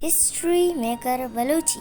history maker Balochi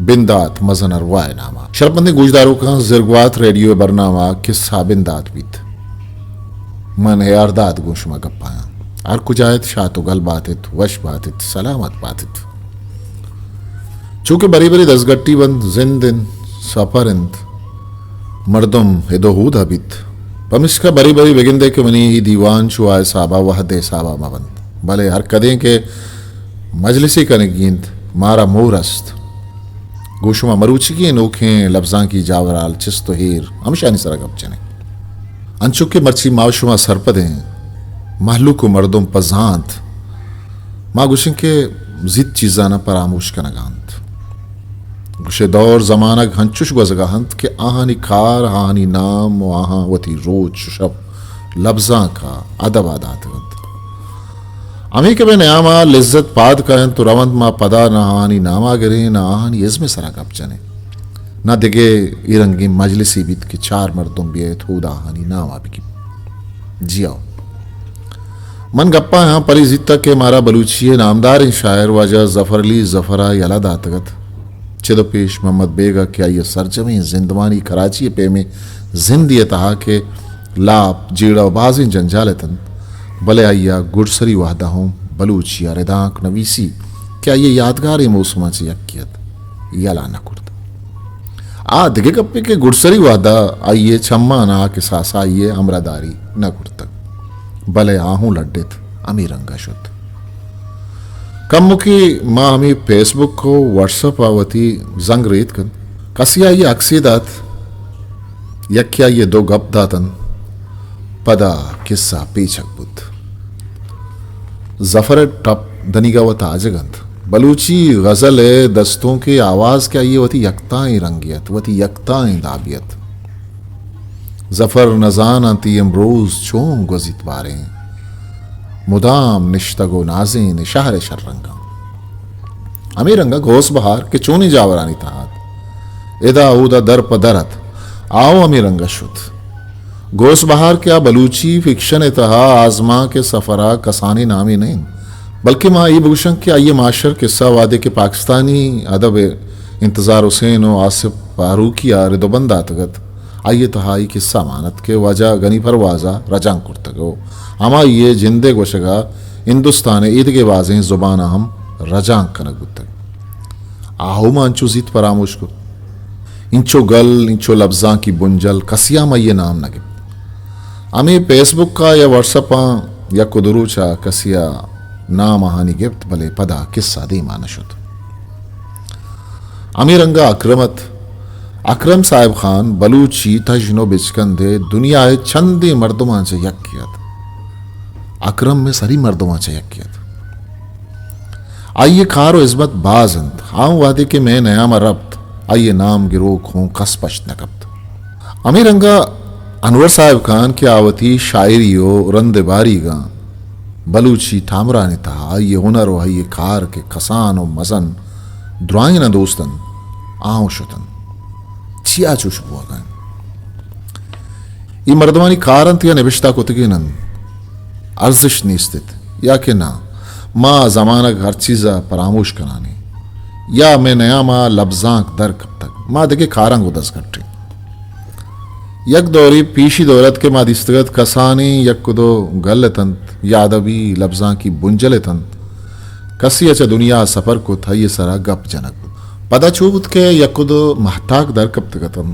बिंदात मजन अरवाए नामा शरपंदे गुजदारों का जिरगवात रेडियो बरनामा किस्सा बिंदात बीत मन है अर्दात गुशमा गप्पाया आर कुजायत शातो गल बातित वश बातित सलामत बातित चूंकि बरी बरी दसगट्टी बंद जिंदिन सफरिंद मर्दम हिदोहूद हबित पमिस्का बरी बरी बेगिंदे के मनी ही दीवान शुआए साबा वहदे साबा मबंद भले हर कदें के मजलिसी कनगींद मारा मोरस्त गोशुमा मरूचिकी नोखें लफ्जां की जावराल चिस्तो हीर हमशानी सरा गपचने अंचुक के मर्ची मावशुमा सरपदें महलू को मर्दों पजांत माँ गुशिं के जिद चीज़ाना परामोश का नगांत गुशे दौर जमाना हंचुश गजगाहंत के आहानी कार आहानी नाम व आहा वती रोज शब लफ्जां का अदब आदात अमी के बे नयामा लिज्जत पाद कहन तो रवंत मा पदा नहानी नामा गिरे ना आहानी इसमें सरा गपचने ना दिगे इरंगी मजलिसी बीत के चार मर्दों बिये थोदा आहानी नामा भी जियाओ मन गप्पा यहाँ परी जित्ता के मारा बलूचिये नामदार शायर वाजा जफरली जफरा यला दातगत चिदो पेश मोहम्मद बेगा क्या ये सरजमी जिंदवानी कराची पे में जिंदी तहा के लाप जीड़ा बाजी जंजालतन भले आइया गुड़सरी वाहदा हूँ बलूचिया रेदाक नवीसी क्या ये यादगार मौसमा से यकियत यला न कुर्द आ दिगे कप्पे के गुड़सरी वादा आइए छम्मा ना के सास आइए अमरादारी न कुर्तक भले आहूँ लड्डित अमी रंगा शुद्ध कम मुखी माँ हमी फेसबुक को व्हाट्सअप आवती जंग रेत कन कसिया ये अक्सीदात यक्या ये दो गप दातन पदा किस्सा पीछक बुद्ध जफर टप दनीगावत आजगंत बलूची गजल दस्तों के आवाज क्या ये वती यकताएं रंगियत वती यकताएं दाबियत जफर नजान आती अमरोज चों गुजित बारे मुदाम निश्तगो नाजे निशाहर शर्रंगा अमी रंगा घोस बहार के चोनी जावरानी ताद इदा उदा दर पदरत आओ अमी रंगा शुद्ध गोस बहार क्या बलूची फिक्शन तहा आजमा के सफरा कसानी नामी नहीं बल्कि माँ ई भूषण के आइए माशर किस्सा वादे के पाकिस्तानी अदब इंतज़ार हुसैन और आसिफ फारूकी रिदोबंद आतगत आइए तहाई किस्सा मानत के वजह गनी परवाजा रजांग कुर्तगो अमा ये जिंदे गोशगा हिंदुस्तान ईद के वाजें जुबान हम रजांग कनक गुतग आहू मांचू जीत परामोश को इंचो गल इंचो लफ्जां की बुंजल कसिया ये नाम नगे अमी फेसबुक का या व्हाट्सअप या कुदरूचा कसिया नाम आहानी गिफ्ट भले पदा किस्सा दी मानशुद अमी रंगा अक्रमत अक्रम साहिब खान बलूची तजनो बिचकंदे दुनिया चंदी मर्दुमा से यकियत अक्रम में सरी मर्दुमा से यकियत आइए खारो इज्मत बाजंद हाँ वादे के मैं नया मरब्त आइए नाम गिरोक हूँ कसपश नकब्त अमी रंगा अनवर साहिब खान की आवती शायरियो रंदबारी गा बलूची ठामरानी था ये हुनर हो ये कार के कसान और मजन द्राइन न दोस्तन आऊं शुतन छिया चुश बुआ गन ये मर्दवानी कारंत या निबिश्ता कुतगिनन अर्जिश निस्तित या के ना माँ जमाना हर चीज़ा परामोश करानी या मैं नया माँ लफ्जांक दर कब तक माँ देखे खारंग उदस घट्टी यक दौरी पीशी दौलत के मादिस्तगत कसानी यक कुदो गलतंत यादवी लफ्जां की बुंजलतंत कसी अच्छा दुनिया सफर को था ये सरा गप जनक पदा चूबत के यक कुदो महताक दर कब तकतम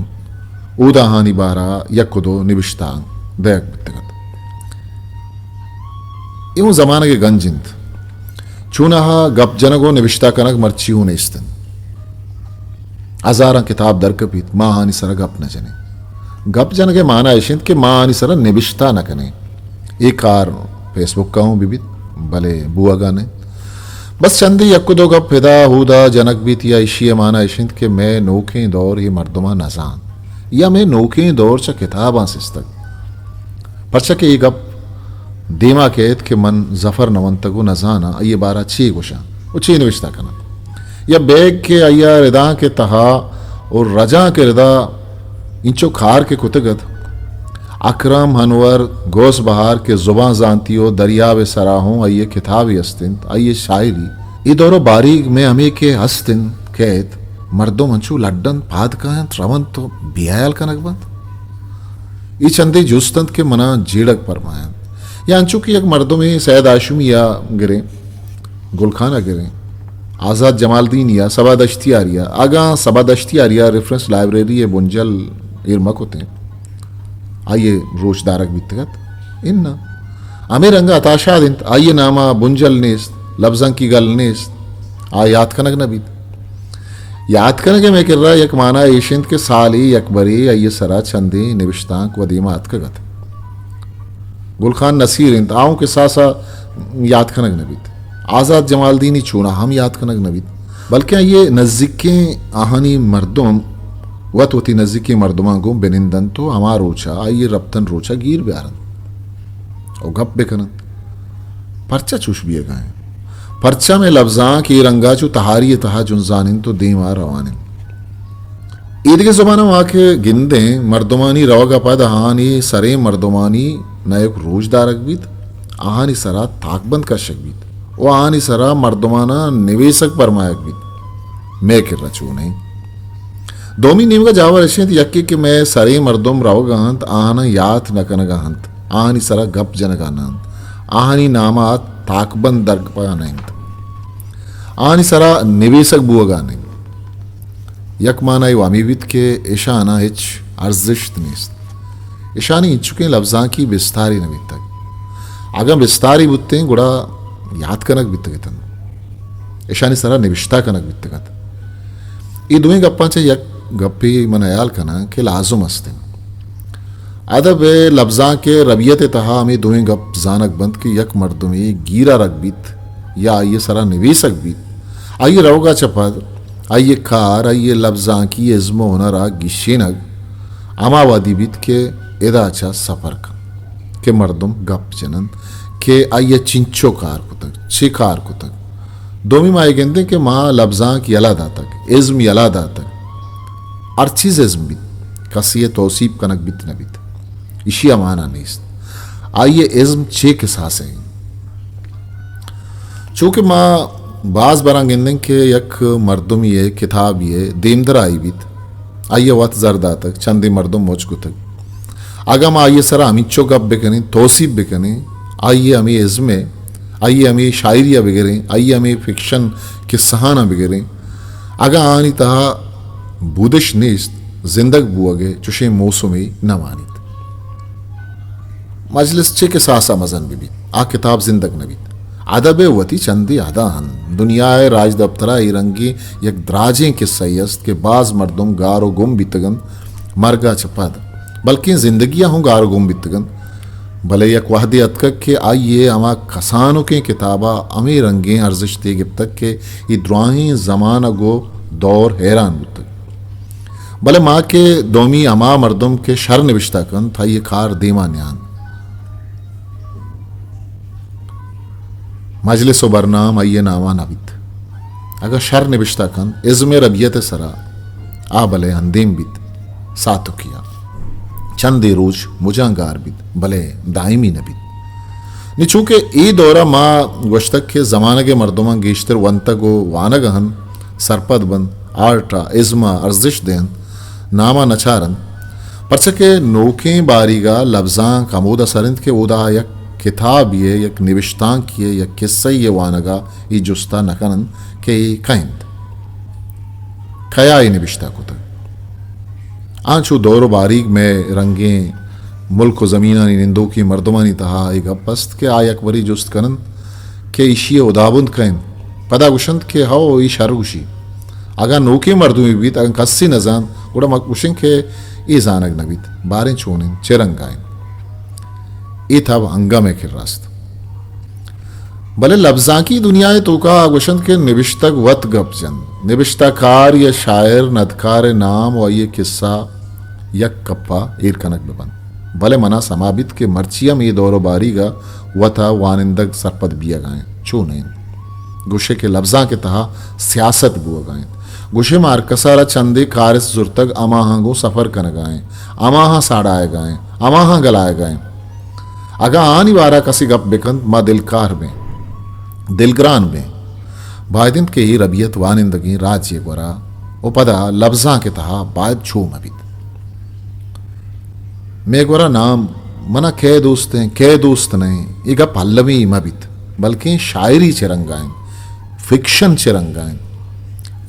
ऊदा हानी बारा यक कुदो निबिश्तांग दयक बितगत यूं जमाना के गंजिंत चूनाहा गप जनगो निबिश्ता कनक मर्चियों ने इस्तन हजारा किताब दर कपित माँ हानी सरा गप न जने गप जन के माना ऐशिंद के माँ आनी सरा निबिश्ता न कने एक कार फेसबुक का हूँ बिबित भले बुआ गाने बस चंदी यक्को दो गप फिदा हुदा जनक भी थी ऐशी माना ऐशिंद के मैं नोखे दौर ये मर्दमा नजान या मैं नौके दौर च किताबां सिस्तक परचा के एक अब देमा केत के मन जफर नवंतगु नजाना ये बारा ची गुशा वो ची निविश्ता कना या बैग के अय्या रिदा के तहा और रजा के रिदा इंचो खार के कुतगत अकरम हनवर गोस बहार के जुबां जानती हो दरियावे सराहों आइए किताबी अस्तिन आइए शायरी ये दौरो बारीक में हमें के हस्तिन कहत मर्दों मंचू लड्डन पाद का रवन तो बियायल का नकबंत ये चंदे जुस्तंत के मना जीड़क परमायन या अंचू की एक मर्दों में सैयद आशमी या गिरे गुलखाना गिरे आज़ाद जमालदीन या सबादश्ती आरिया आगा सबादश्ती आरिया रेफरेंस लाइब्रेरी ये बुंजल इरमक होते हैं आइए रोशदारक बितगत इन अमे रंगा अताशा दिन आइए नामा बुंजल नेस्त लफ्जं की गल नेस्त आ याद कनक न बीत याद कनक मैं कर रहा यक माना एशियंत के साली अकबरी आइए सरा चंदे निविश्तांक वदीमात का गत गुलखान नसीर इंत आऊं के सासा याद कनक न बीत आज़ाद जमालदीनी चूना हम याद कनक न बीत बल्कि ये नज़दीकें आहानी मर्दों वत होती नज़दीकी मर्दुमा गो बेनिंदन तो हमार रोचा आइए रप्तन रोचा गिर ब्यारन और गप बेकनन परचा चुश भी गाय परचा में लफ्जा की रंगा चु तहारी तहा जुनजानिन तो देमा रवानिन ईद के ज़बाना वहाँ के गिंदे मर्दुमानी रवगा पद आहानी सरे मर्दुमानी नयक रोजदारक बीत आहानी सरा ताकबंद का शक बीत वो आहानी सरा मर्दुमाना निवेशक परमायक बीत मैं किर रचू नहीं दोमी नीम का जावा रशियत यक्की कि मैं सरे मर्दुम रवगांत आहाना यात नकनगांत आहानी सरा गप जनगानंत आहानी नामात ताकबंद दर्ग पानंत आहानी सरा निवेशक बुआगाने यक माना यो अमीवित के इशाना हिच अर्जिश्त निस्त इशानी इच्छुके लफ्जा की विस्तारी न बीतक आगम विस्तारी बुत्ते गुड़ा याद कनक बीतगतन इशानी सरा निविष्टा कनक बीतगत ये दुई गप्पा चे यक गप्पी मनयाल कना के लाजुम अस्ते अदब लफ्जा के रबियत तहा हमें दुई गप जानक बंद की यक मर्दुमी गीरा रख बीत या आइए सरा निवेशक बीत आइए रहोगा चपद आइए कार आइए लफ्जा की इज्मो होनरा गिशेनग अमावादी बीत के एदाचा सफर का के मर्दुम गप जनन के आइए चिंचो कार को तक छिकार को तक दोमी माए गेंदे के माँ लफ्जा की अलादा तक इज्म यलादा तक अर्चीज इज्म बीत कसिए तोसीब कनक बीत न बीत इशी अमाना नहीं आइए इज्म छे के सास है चूंकि माँ बाज बरां गिंदे के यक मर्दुम ये किताब ये देमदर आई बीत आइए वत जरदा तक चंदे मर्दुम मोच को तक आगा माँ आइए सरा अमिचो गप बेकने तोसीब बेकने आइए हमें इज्मे आइए हमें शायरिया वगैरह आइए हमें फिक्शन के सहाना वगैरह आगा आनी तहा बुदश नेस्त जिंदग बुआगे चुशे मौसमी न मानित मजलिस चे के सासा मजन भी आ किताब जिंदग नबी अदब वती चंदी अदाहन दुनियाए राज दफ्तरा रंगी यक द्राजे के सैयस्त के बाज मर्दुम गारो गुम बितगन मरगा चपद बल्कि जिंदगियां हूँ गारो गुम बितगन भले यक वाहदे अतक के आइए अमा खसानों के किताबा अमे रंगे अर्जिश ते गिब तक के ये द्राही जमाना गो दौर हैरान बुतक भले माँ के दोमी अमा मर्दुम के शर निविश्ता कन था ये खार देमा न्यान मजलिस बरनाम आइए नामा नबित अगर शर निविश्ता कन इज़्म रबियत सरा आ भले हंदेम बित सातु किया चंदे रोज मुजांगार बित भले दायमी नबित निचूके ई दौरा माँ वश्तक के जमाने के मर्दुमा गेश्तर वंतगो वानगहन सरपद बंद आर्टा इज़्मा अर्जिश देन नामा नचारन परचके नोके बारीगा लफ्जा कमोदा सरिंद के उदा यक किताब ये यक निविश्तांक ये यक किस्सा ये वानगा ये जुस्ता नकनन के कैंद खया ये निविश्ता को तक आंचू दौर बारीक में रंगे मुल्क ज़मीना निंदो की मर्दमानी तहा एक अपस्त के आयक बरी जुस्त कनन के इशी उदाबुंद कैन पदा गुशंत के हाओ ई शरुशी अगर नोके मर्दुमी बीत अगर कस्सी नजान उड़ा मकबुशिंग के ई जानक नबीत बारें छोने चिरंगाइन ई था अंगा में खिर रास्त भले लफ्जा की दुनिया तो का गुशंत के निविश्तक वत गपजन निविश्ताकार या शायर नदकार नाम और ये किस्सा यक कप्पा ईर कनक बिबन भले मना समाबित के मर्चियम ये दौरो बारीगा वथा वानिंदग सरपद बिया गाएं चो नहीं गुशे के लफ्जा के तहा सियासत बुआ गाएं गुशे मार कसारा चंदे कारिस जुर्तग अमाहांगो सफर कन गाएं अमाहा साड़ाए गाएं अमाहा गलाए गाएं अगा आनी वारा कसी गप बेकंद मा दिलकार में दिलग्रान में बायदिन के ही रबियत वानिंदगी राज्य गोरा उपदा लफ्जा के तहा बायद छो मबित मैं गोरा नाम मना कै दोस्त हैं कै दोस्त नहीं इगा पल्लवी मबित बल्कि शायरी चिरंगाएं फिक्शन चिरंगाएं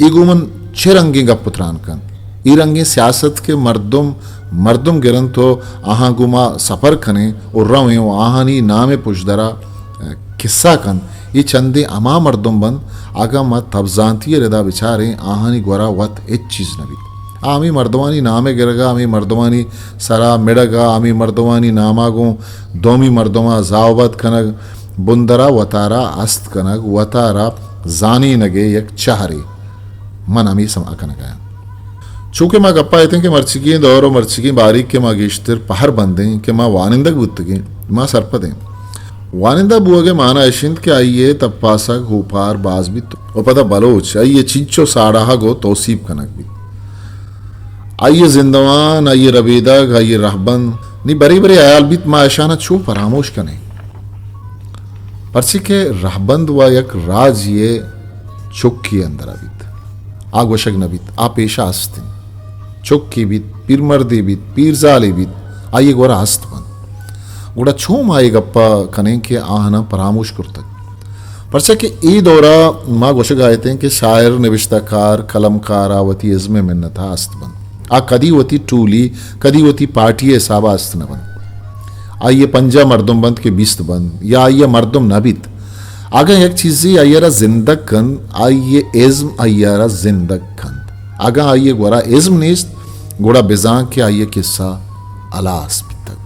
इगुमन चिरंगी गपुत्रान कन इरंगे सियासत के मर्दुम गिरन तो आहा गुमा सफर खने और रवे आहानी नामे पुशदरा किस्सा कन ये चंदे अमा मर्दुम बंद आगा मत तबजांती रेदा बिचारे आहानी गोरा वत एक चीज नबी आमी मर्दवानी नामे गिरगा आमी मर्दवानी सरा मिड़गा आमी मर्दवानी नामागो दोमी मर्दमा जावबत कनग बुंदरा वतारा अस्त कनग वतारा जानी नगे यक चाहरे मन अमी सम अकनगा चूंकि माँ गप्पा आते कि मर्चिकी दौर मर्चिकी बारीक के माँ गिश्तर पहर बंदें कि माँ वानिंदक बुत्तगी माँ सरपदें वानिंदा बुआगे माना ऐशिंद के आइए तब पासक होपार बाज भी तो पता बलोच आइए चिंचो साड़ाहा गो तोसीब कनक भी आइए जिंदवान आइए रबीदक आइए रहबंद नी बरी बरी आयाल बीत माँ ऐशाना छू परामोश कने परसी के रहबंद व यक राज ये चुक्की अंदर अबित आग वशक नबित आ पेशा हस्तिन चुक्की बीत पीर मर्दी बीत पीर जाले बीत आइए गोरा हस्त बन गुड़ा छूम आए गप्पा कने के आहना परामोश करतक परचा के ई दौरा माँ गोशक आए थे कि शायर निविश्ताकार कलमकार आवती इज़्मे मिन्नत हस्त बन आ कदी वती टूली कदी वती पार्टी साबा हस्त न बन आइए पंजा मर्दुम बंद के बिस्त बंद या आइए मर्दुम नबित आगा एक चीज़ी आइयरा जिंदक कन आइए इज़्म आइयरा जिंदक कन आगा आइए गोरा इज़्म निस्त गोड़ा बिजां के आइए किस्सा अलास बितक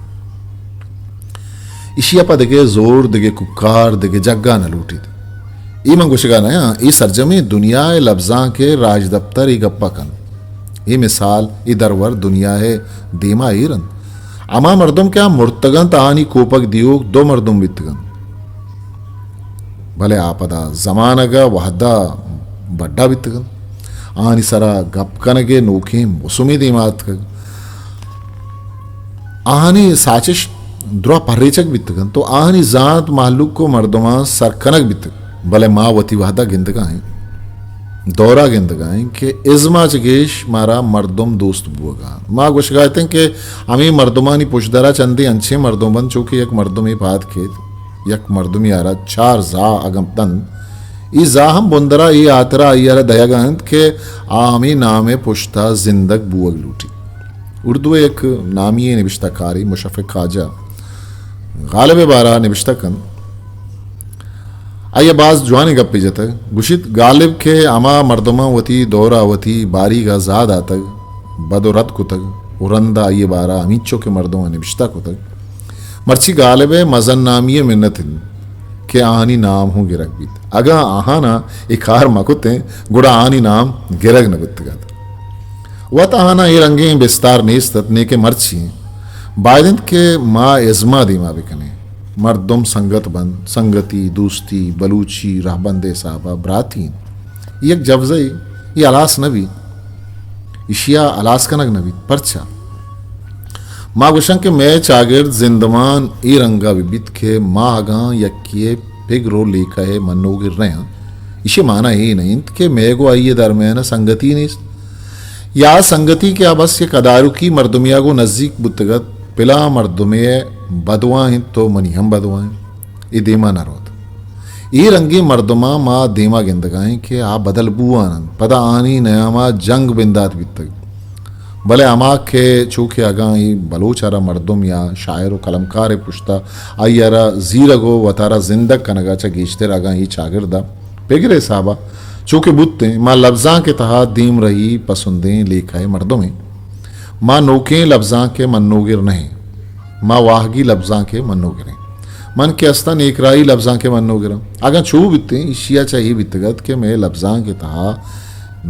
इशिया पा दिगे जोर दिगे कुकार दिगे जग्गा न लूटी ई मंगुशगा नया ई सरजमी दुनिया लफ्जा के राज दफ्तर ई गप्पा कन ई मिसाल ई दरवर दुनिया है दीमा ईरन अमा मर्दुम क्या मुर्तगन तानी कोपक दियो दो मर्दुम बितगन भले आपदा जमानगा वहदा बड्डा बितगन आनी सरा गपकनगे नोखे मुसुमी दिमात का आहानी साचिश द्रो परेचक बितगन तो आहानी जात मालूक को मर्दमा सरकनक बितग भले माँ वती वहदा गिंदगाएं दौरा गिंदगाएं के इज़्मा चगेश मारा मर्दुम दोस्त बुआगा माँ गुश गाते हैं कि हमें मर्दुमानी पुशदरा चंदी अंछे मर्दुमन चूंकि एक मर्दुमी बात खेत यक मर्दुमी आरा चार जा अगमतन ई जा हम बुंदरा ई आतरा आयारा दयागंत के आमी नामे पुश्ता जिंदक बुअग लूटी उर्दू एक नामी निविश्ताकारी मुशफ़िक़ खाजा गालिब बारा निविश्तकन आइए बाज जुआनी गप्पी जतक गुशित गालिब के अमा मर्दमा वती दौरा वती बारी का जाद आतक बदोरत कुतक उरंदा आइए बारा अमीचो के मर्दमा निविश्ता कुतक मर्ची गालिब मजन नामिये मिन्नतिन के आहानी नाम हूँ गिरक बीत अगा आहाना इकार मकुते गुड़ा आनी नाम गिरक नबित गत वत आहाना ये रंगे बिस्तार नेस्तत ने के मर्ची बायदिन के माँ इज़्मा दीमा बिकने मर्दुम संगत बंद संगति दोस्ती बलूची रहबंदे साहबा ब्रातीन एक जवज़ई ये अलास नबी इशिया अलास कनक नबी परचा माँ गुशन के मैं चागिर जिंदमान ई रंगा विबित के माँ आगा यकिए पिग रो लेका है मनो गिर रहे हैं इसे माना ही नहीं कि मैं को आइए दरमियान संगति नहीं या संगति के बस ये कदारू की मर्दुमिया को नज़दीक बुतगत पिला मर्दुमे बदवा हैं तो मनी हम बदवा हैं ये देमा न रोत ये रंगी मर्दमा माँ देमा गिंदगाएं कि आ बदल बुआनंद पदा आनी नयामा जंग बिंदात बितक भले अमा के चूके अगा ही बलोचारा मर्दुम या शायर व कलमकार पुश्ता आयारा जीरगो वतारा जिंदक कनगा चा गीचते अगा ही चागिरदा पेगरे साहबा चूके बुत्ते माँ लफ्जा के तहा दीम रही पसंदें लेखाए मर्दुमें माँ नोके लफ्जा के मन्नोगिर नहीं माँ वाहगी लफ्जा के मन्नोगिरें मन के अस्ता एकराई लफ्जा के मन्नोगिरम अगर छू बितते इशिया चाहिए बितगत के मैं लफ्जा के तहा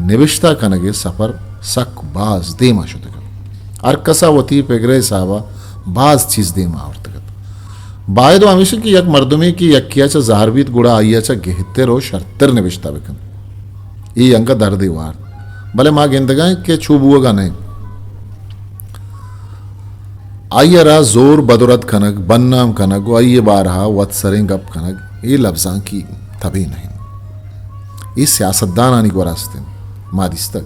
निविश्ता कनगे सफर सक बाज देमा शुद्ध अरकसा वती पेगरे सावा बाज चीज दे मावरतगत बाय दो हमेशा की यक मर्दमे की यक्याच्या जारबीत गुडा आय्याच्या गेहत्तेर ओ शर्तर निविष्टा बेकन ई अंका दर्द वार भले मा गेंदगा के छुबुगा नहीं आयरा जोर बदरत खनक बन्नाम खनक आइये बारहा वत्सरें गप खनक ये लफ्जां की तभी नहीं ये सियासतदान आनी को रास्ते मादिस्तक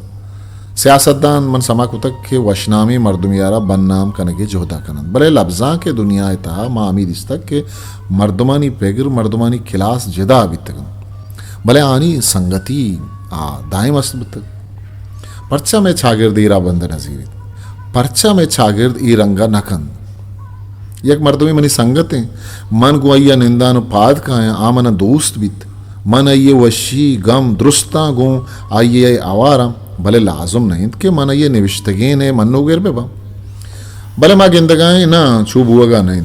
सियासतदान मन समा कुतक के वशनामी मर्दुमियारा बन्नाम कनके जोहदा कनन भले लफ्जां के दुनिया था मा अमीर इस्तक के मर्दमानी पेगर मर्दमानी खिलास जदा अबितकन भले आनी संगति दायम असबतक पर्चा में छागिर्द ईरा बंद नजीर पर्चा में छागिर्द ई रंगा नकन यक मर्दमी मनी संगतें मन गुआइया निंदान पाद का आमना दोस्त बित मन आइये वशी गम दुरुस्ता गो आइये आवारम भले लाजुम नहीं कि मन आइये निविष्टगे ने मन्नोगेर बेबा भले मा गिंदगाएं ना छुबुआगा नहीं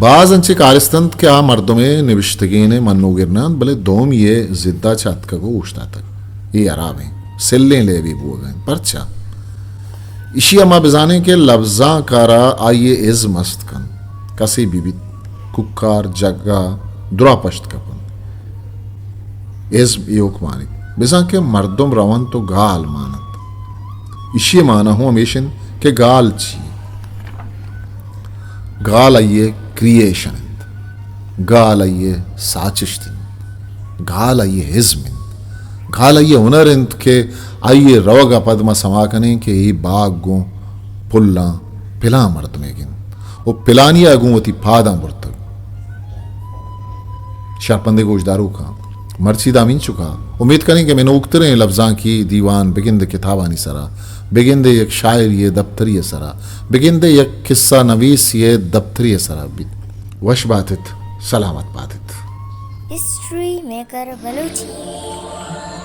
बाज अंचे कारस्तंत के आ मर्दों में निविष्टगे ने मन्नोगेर ना भले दोम ये जिद्दा चात का को उष्टा तक ये अरावें सिल्ले ले भी बुआगा पर्चा इशी अमा बिजाने के लफ्जा कारा आइये इज मस्त कन कसी बीबी कुक्कार जग्गा दुरापश्त कपन इज योग मानिक बिजा के मर्दम रवन तो गाल मानत इशी माना हूं हमेशन के गाल ची गाल आइये क्रिएशन गाल आइये साचिश गाल आइये हिजमिन गाल आइये हुनर के आइये रवगा पद्मा समाकने के ही बाग गो पुल्ला पिला मर्द में गिन वो पिलानिया गुवती पादा मुर्तक शारपंदे गोशदारू का मर्ची दामिन चुका उम्मीद करें कि मैंने उक्तरे लफ्जां की दीवान बिगिंद किताबानी सरा बिगिंदे एक शायर ये दफ्तरी सरा बिगिंदे एक किस्सा नवीस ये दफ्तरी सरा वश बातित सलामत बातित हिस्ट्री मेकर बलूची